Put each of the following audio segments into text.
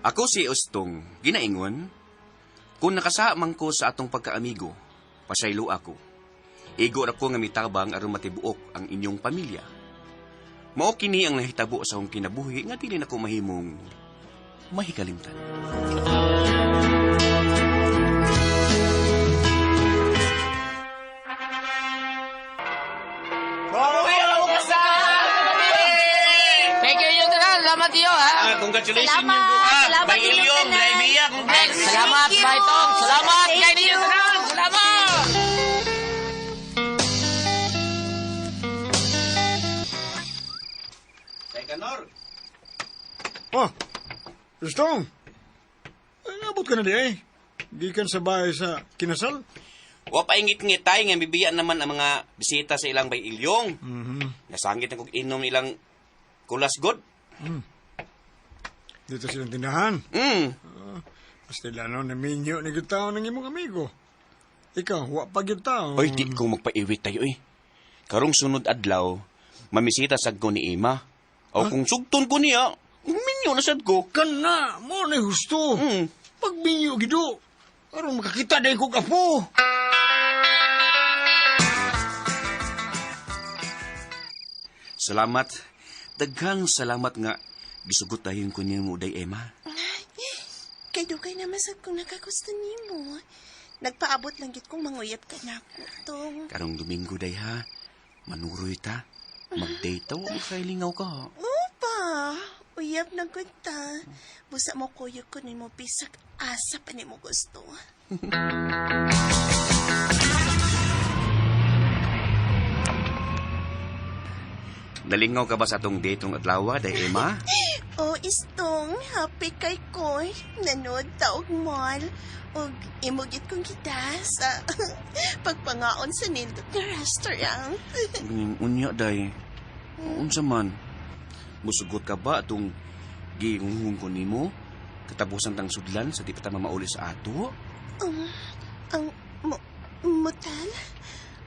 Ako si Ustong, ginaingon. Kung nakasamang ko sa atong pagkaamigo, pasaylo ako. Igo ra ko nga mitabang aron matibuok ang inyong pamilya. Mao kini ang nahitabo sa akong kinabuhi nga dili nako mahimong mahikalimtan. Thank you yung tanan. Salamat iyo, ha? Congratulations Salamat. yung buka. Salamat Bay yung Ilyong, tanan. Bay Bia, congrats. Salamat, you. Baitong. Salamat Thank kay niyo you. tanan. Salamat. Tay Kanor. Oh, Gustong. Nabot ka na di eh. Gikan sa bahay sa kinasal. Wa paingit-ngit tay nga bibiyaan naman ang mga bisita sa ilang Bay Ilyong. Nasangit na kog inom ilang kulas god. Dito silang tindahan. Basta lano na minyo na yung tao ng imong amigo. Ikaw, wa pa yung tao. Oy, di ko magpaiwit tayo eh. Karong sunod adlaw, mamisita sad ko ni Ima. O kung sugton ko niya, minyo na sad ko. Kana, mo na husto. Mm. Pag minyo gido, aron makakita dahil ko kapo. Salamat. Daghang salamat nga gisugot tayon ko niya mo day Emma. Kay dugay naman sad kung nakagusto nimo. Nagpaabot lang gid kong manguyab ka na ako, Tong. Karong Domingo day ha. Manuroy ta. Mag-date ta, wa magkailingaw ka. Opa, uyab na gud ta. Busa mo kuyog ko nimo bisag asa pa nimo gusto. Nalingaw ka ba sa atong date ng adlaw day Emma? Oh, Istong, happy kay ko. Nanood taog mall. Og imugit kong kita sa pagpangaon sa nindot na restaurant. Unya day. Unsa man? Musugot ka ba atong giinghung ko nimo? Katapusan tang sudlan sa di pa ta mamauli sa ato? Ang mutal?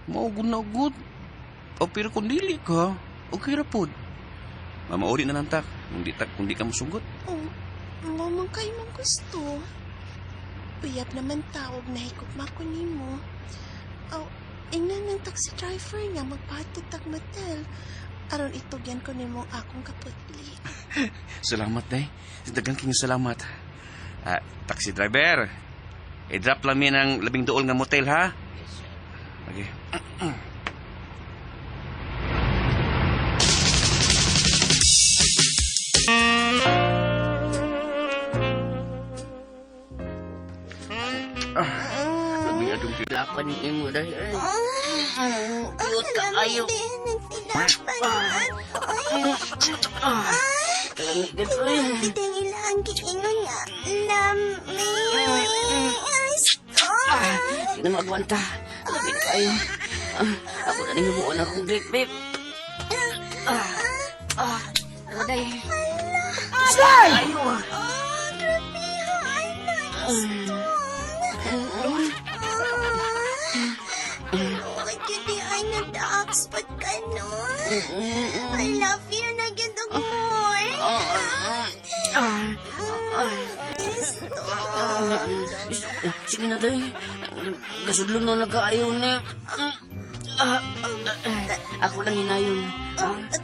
Maugod na ugod. O pero kung dili ka, okay ra pod. Mamauli na lang ta, kung di ka musugot. Mamang kayo mong gusto. Uyab naman tawag na higugma ko nimo. Ingnan ng taxi driver nga magpahatid tag motel. Aron itugyan ko nimo akong kaputli. Salamat, day. Dagang king salamat. Taxi driver, i-drop lang yan ang 12 nga motel, ha? Okay. Labi adong Lapan ni mo dahil. Cute ka kayo. Kalamig din ko eh. Itang ilang giingon nga. Lami. Hindi na magwanta. Lamig kayo. Ako na rin buon akong grip, babe. Ano dahil? Stay! Ayo! Bakit yun di ay nag-Oxford ka nun? I love you na gandang more. Sige na dahil. Gasudlo na nagkaayon na. Ako lang hinayon.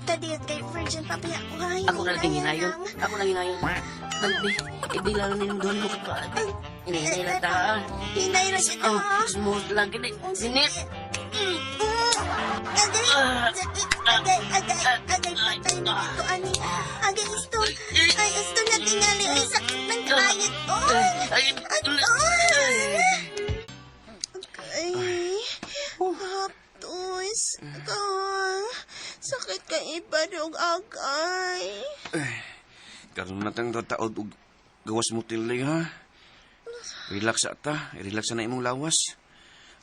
Tadi at kay Virgin Papaya. Ako na lang hinayon. Ako lang hinayon. Albi, hindi lang nang doon mo kapag. Hinay lang ta. Hinay lang siya na. Smooth lang gini. Sinit. Agay, patay na dito, ani. Agay, isto. Ay, isto na tingali. Ay, sakit ng kayat ko. Ay, haptos. Sakit ka iba dong agay. Karoon na tang taod og gawas mo tilay, ha? Relax ta. Relax na imong lawas.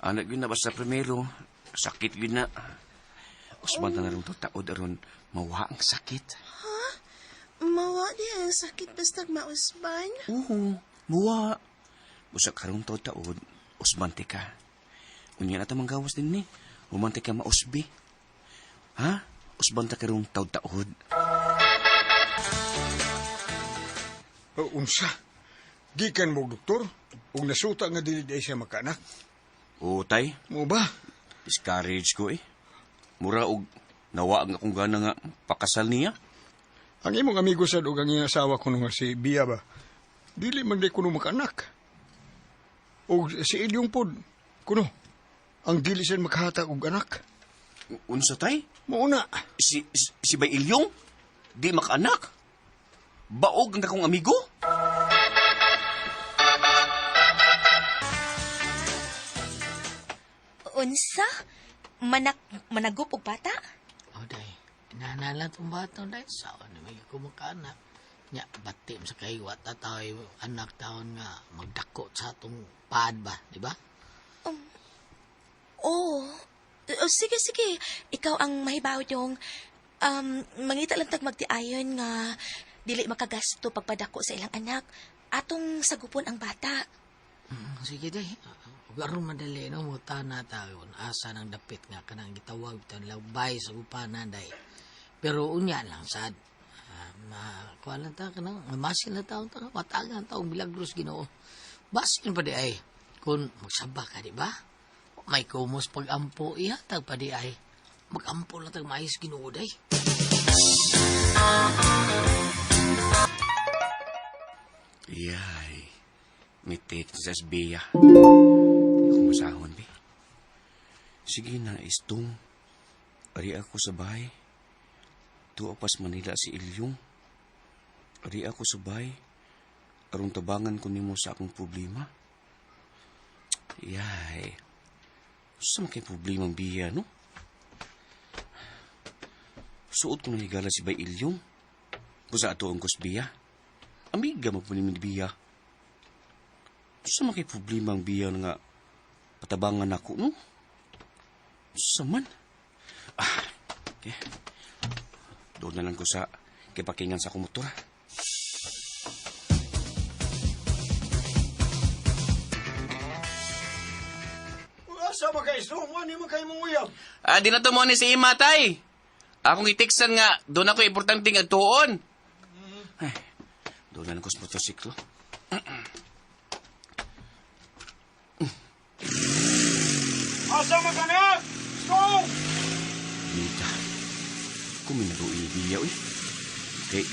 Anak yun na basta primero. Sakit yun na. Usman na rin taod aron mawa ang sakit. Mawa di ang sakit basta mausban. Oo, mawa. Busak karong taod, usbante ka. Unya na tamang gawas din ni. Umante ka mausbi. Ha? Usbanta karong taod. Unsa? Gikan mo, doktor? Ug nasuta nga dili di siya makaanak. Oo, tay. Mo ba? Discourage ko eh. Mura og nawa nga kung gana nga pakasal niya. Ang imong amigo sad ug ang iyang asawa kuno nga si Bia ba? Dili man di kuno makaanak. O si Ilyong pod, kuno, ang dili siya makahatag og anak. Unsa tay? Mauna. Si Bay Ilyong? Di makaanak? Baog ang akong amigo? Unsa? Managop og bata? O, day. Inanala itong bata, day. Sawa na may kumakanak. Nya, batim sa kahiwat at tayo anak taon nga magdako sa atong pad ba, di ba? Oh. Sige, sige. Ikaw ang mahibaw yung mangita lang tag magtiayon nga dili makagasto pagpadako sa ilang anak. Atong sagupon ang bata. Sige, day. Garon madali, no? Muta na tayo. Asa ng dapit nga kanang gitawag ito labay sa upanan, day. Pero unya lang, sad. Kuha lang ta ka nang masin na taon ta, watagan taong milagros Ginoo. Basin pa di ay, kung magsaba ka, di ba? May kumos pag-ampo, ihatag pa di ay, mag-ampo lang tag maayos Ginoo, day. Yay. Mitit sa Bia. Kung masahon, be. Sige na, istong. Ari ako sa bahay. Tuwa pas Manila si Ilyong. Ari ako sa bahay. Arong tabangan ko nimo sa akong problema. Yay. Saan kay problemang Bia, no? Suot ko na higala si Bay Ilyong. Pusa ato ang Bia. Amiga mo po ni Bia. Saan kay problemang Bia nga patabangan ako, no? Saan man? Okay. Doon na lang ko sa kipakingan sa akong motor. Asa ba kayo? So, ano mo kayo mong uyab? Di na to mo ni si Imatay. Akong itiksan nga, doon ako importante nga tuon. Ay, doon na lang ko sa motorsiklo. Asa ba ka na? Stop! Mita, kuminaro Biya, uy. Okay,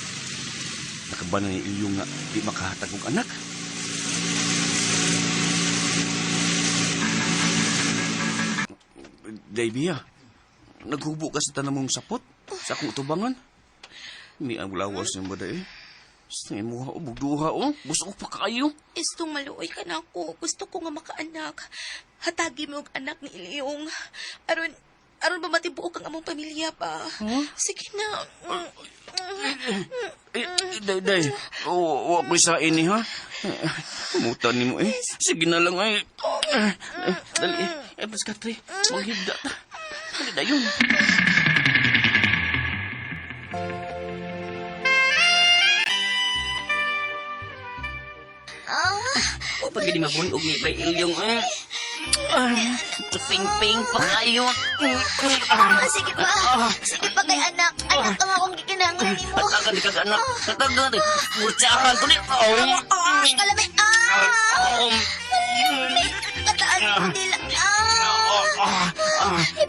nakabanan ni Ilyong nga di makahatag og anak. Day, Biya, naghubo ka sa tanamong sapot sa akong tubangan. Ni ang lawas ng bada eh. Gusto nga mo o bugduha o. Gusto ko pa kayo. Istong maluoy ka na ako. Gusto ko nga makaanak. Hatagi mo og anak ni Ilyong. Aron ba matibuok ang among pamilya pa? Huh? Sige na. Day. O, ako'y sa ini, ha? Mutan ni mo eh. Sige na lang ay. Dali eh. Bas Katri, maghigda ta. Dali na yun. O, pag hindi mabunog ni Bay Ilyong, ping-ping pa kayo. Sige pa. Sige pa kay anak. Anak ang akong gikinahanglan ni mo. Hatagan di kaganak. Hatagan di. Murtsahan ko ni. Kalami. Kataan ko nila.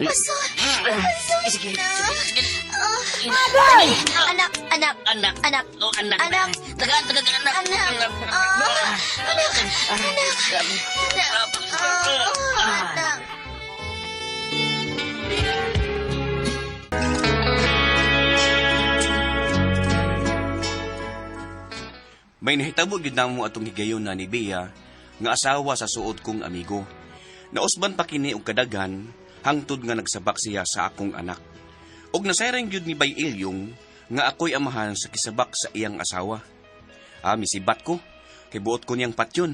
Ipasod. Sige. Anak. Anak. Tagaan anak. Anak. May nahitabo gyud namo atong higayon na ni Bea nga asawa sa suod kong amigo. Nausban pa kini og kadaghan hangtod nga nagsabak siya sa akong anak. Og nasayrang gyud ni Bay Ilyong nga ako'y amahan sa kisabak sa iyang asawa. Misibat ko kay buot ko niyang patyon.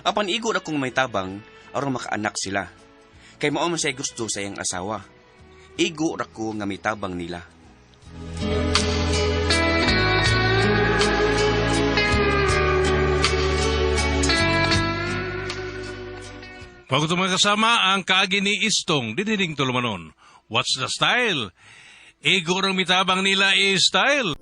Apan igod akong may tabang aron makaanak sila. Kay mao man siya gusto sa iyang asawa. Igo ra ko nga may tabang nila. Bago ito mga kasama, ang kaagi ni Istong, diniling tulumanon. What's the style? Igor ang mitabang nila is style.